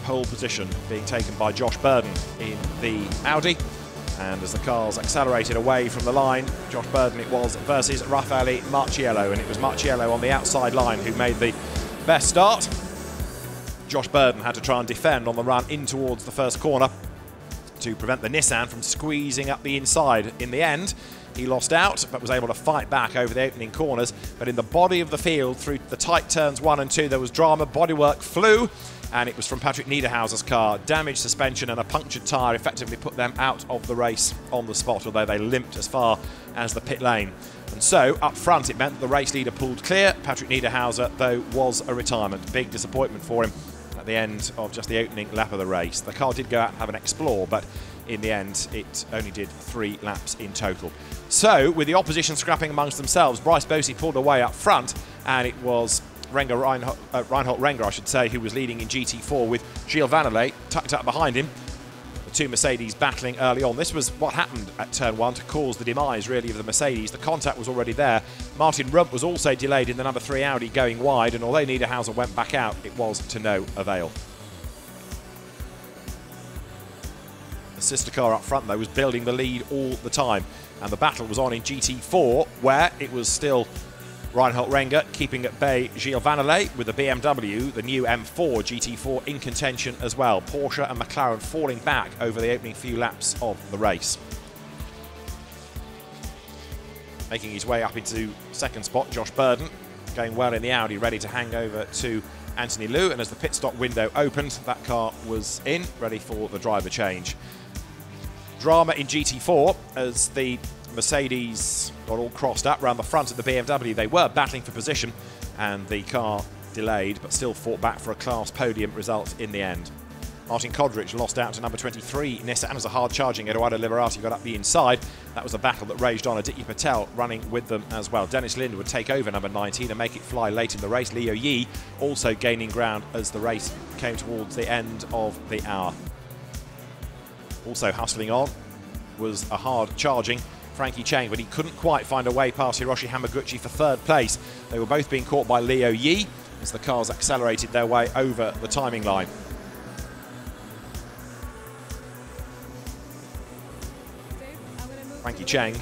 pole position being taken by Josh Burden in the Audi. And as the cars accelerated away from the line, Josh Burden it was versus Raffaele Marciello, and it was Marciello on the outside line who made the best start. Josh Burden had to try and defend on the run in towards the first corner to prevent the Nissan from squeezing up the inside. In the end, he lost out, but was able to fight back over the opening corners. But in the body of the field, through the tight turns 1 and 2, there was drama. Bodywork flew, and it was from Patrick Niederhauser's car. Damaged suspension and a punctured tyre effectively put them out of the race on the spot, although they limped as far as the pit lane. And so, up front, it meant that the race leader pulled clear. Patrick Niederhauser, though, was a retirement. Big disappointment for him at the end of just the opening lap of the race. The car did go out and have an explore, but in the end, it only did 3 laps in total. So, with the opposition scrapping amongst themselves, Bryce Bosey pulled away up front, and it was Reinhold Renger, I should say, who was leading in GT4 with Gilles Vannelet tucked up behind him. The 2 Mercedes battling early on. This was what happened at turn 1 to cause the demise, really, of the Mercedes. The contact was already there. Martin Rump was also delayed in the number 3 Audi going wide, and although Niederhauser went back out, it was to no avail. The sister car up front, though, was building the lead all the time, and the battle was on in GT4, where it was still Reinhold Renger keeping at bay Gilles Vannelet with the BMW, the new M4 GT4 in contention as well. Porsche and McLaren falling back over the opening few laps of the race. Making his way up into second spot, Josh Burden, going well in the Audi, ready to hang over to Anthony Liu, and as the pit stop window opened, that car was in, ready for the driver change. Drama in GT4 as the Mercedes got all crossed up around the front of the BMW. They were battling for position, and the car delayed, but still fought back for a class podium result in the end. Martin Kodrich lost out to number 23 Nissan as a hard-charging Edoardo Liberati got up the inside. That was a battle that raged on. Aditya Patel running with them as well. Dennis Lind would take over number 19 and make it fly late in the race. Leo Yi also gaining ground as the race came towards the end of the hour. Also hustling on was a hard-charging Frankie Chang, but he couldn't quite find a way past Hiroshi Hamaguchi for third place. They were both being caught by Leo Yi as the cars accelerated their way over the timing line. Frankie Chang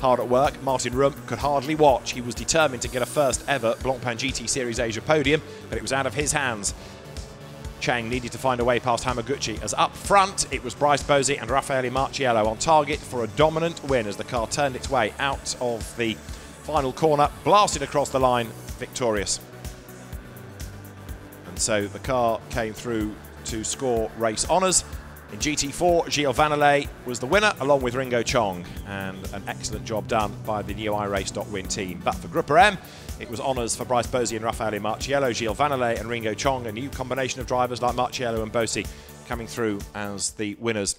hard at work. Martin Rump could hardly watch. He was determined to get a first ever Blancpain GT Series Asia podium, but it was out of his hands. Chang needed to find a way past Hamaguchi, as up front it was Bryce Bosey and Raffaele Marciello on target for a dominant win as the car turned its way out of the final corner, blasted across the line, victorious. And so the car came through to score race honours. In GT4, Gilles Vannelet was the winner, along with Ringo Chong, and an excellent job done by the new iRace.win team. But for Grupper M, it was honours for Bryce Bosey and Raffaele Marciello, Gilles Vannelet and Ringo Chong, a new combination of drivers like Marciello and Bosey coming through as the winners